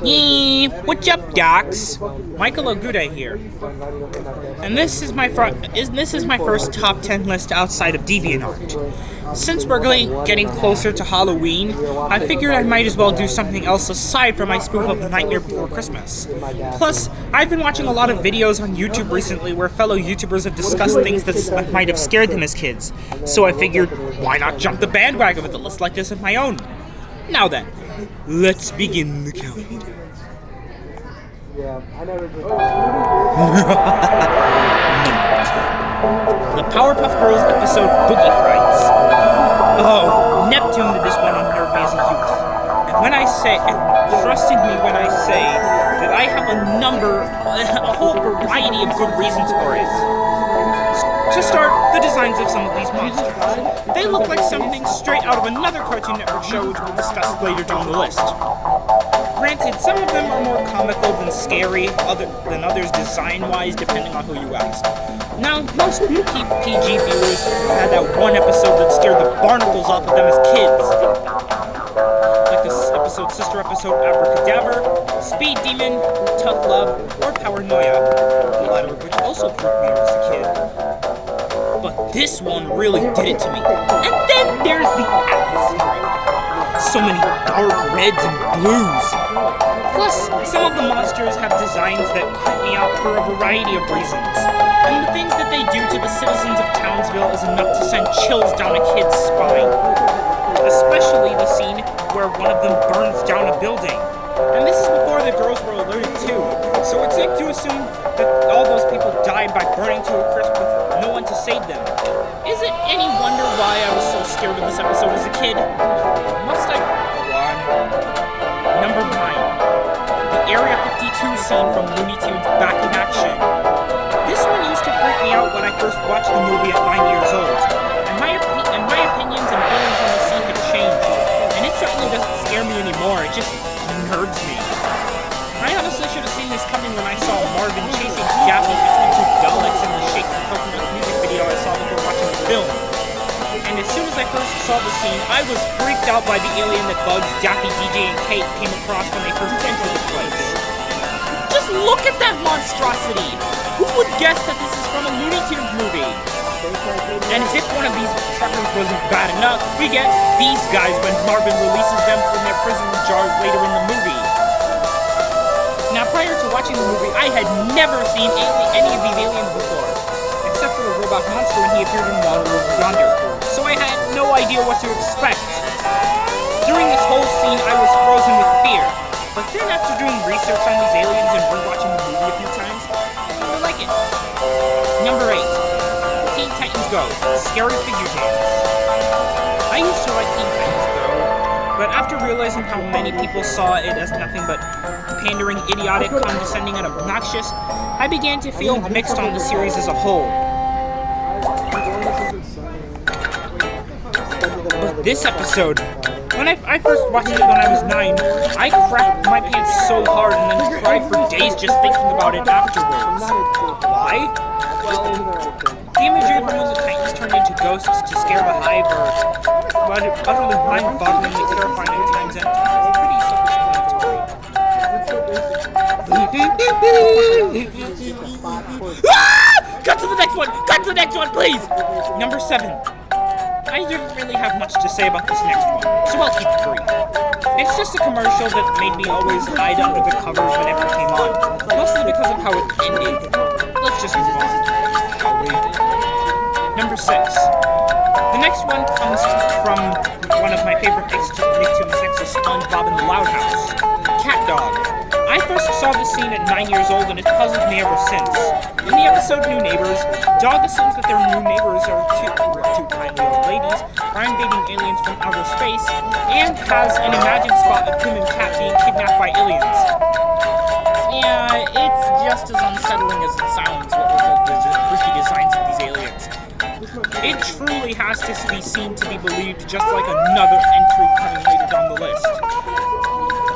Yee, what's up, docs? Michael Oguda here, and this is my first top 10 list outside of DeviantArt. Since we're getting closer to Halloween, I figured I might as well do something else aside from my spoof of The Nightmare Before Christmas. Plus, I've been watching a lot of videos on YouTube recently where fellow YouTubers have discussed things that might have scared them as kids, so I figured, why not jump the bandwagon with a list like this of my own? Now then, let's begin the countdown. The Powerpuff Girls episode Boogie Frights. Oh, Neptune did this one unnerve me as a youth. And trust in me when I say that I have a whole variety of good reasons for it. To start, the designs of some of these monsters. They look like something straight out of another Cartoon Network show which we'll discuss later down the list. Granted, some of them are more comical than scary, than others design-wise, depending on who you ask. Now, most PG viewers had that one episode that scared the barnacles off of them as kids. Like this sister episode Abracadabra, Speed Demon, Tough Love, or Paranoia, the latter of which also freaked me out as a kid. But this one really did it to me. And then there's the atmosphere. So many dark reds and blues. Plus, some of the monsters have designs that creep me out for a variety of reasons. And the things that they do to the citizens of Townsville is enough to send chills down a kid's spine. Especially the scene where one of them burns down a building. And this is before the girls were alerted too, so it's safe to assume that all those people died by burning to a crisp with no one to save them. Is it any wonder why I was so scared of this episode as a kid? Must I go on? Number 9. The Area 52 scene from Looney Tunes Back in Action. This one used to freak me out when I first watched the movie at 9 years old, and my opinions and feelings on the scene have changed, and it certainly doesn't scare me anymore, it just unnerves me. I honestly should have seen this coming when I saw Marvin chasing Daphne between two Daleks in the Shake the Coconut music video I saw before watching the film. And as soon as I first saw the scene, I was freaked out by the alien that Bugs, Daffy, DJ, and Kate came across when they first entered the place. Just look at that monstrosity! Who would guess that this is from a Looney Tunes movie? And as if one of these truckers wasn't bad enough, we get these guys when Marvin releases them from their prison jars later in the movie. Now, prior to watching the movie, I had never seen any of these aliens before, except for the robot monster when he appeared in Waterworld Yonder, so I had no idea what to expect. During this whole scene, I was frozen with fear, but then after doing research on these aliens and rewatching the movie a few times, I like it. Number 8. Teen Titans Go! Scary Figure Games. I used to like Teen Titans Go, but after realizing how many people saw it as nothing but pandering, idiotic, condescending, and obnoxious, I began to feel mixed on the series as a whole. But this episode, when I first watched it when I was 9, I crapped my pants so hard and then cried for days just thinking about it afterwards. Why? Well, the imagery from when the Titans turned into ghosts to scare the Hive are utterly mind-bogglingly terrifying at times and pretty self-explanatory. Cut to the next one! Cut to the next one, please! Number 7. I didn't really have much to say about this next one, so I'll keep it brief. It's just a commercial that made me always hide under the covers whenever it came on, mostly because of how it ended. Let's just move on, shall we? Number 6. The next one comes from one of my favorite Nicktoons exes, SpongeBob and the Loud House, Cat Dog. I first saw this scene at 9 years old and it's puzzled me ever since. In the episode New Neighbors, Dog assumes that their new neighbors are two kindly old ladies, are invading aliens from outer space, and has an imagined spot of him and Cat being kidnapped by aliens. Yeah, it's just as unsettling as it sounds with the freaky designs of these aliens. It truly has to be seen to be believed, just like another entry coming later down the list.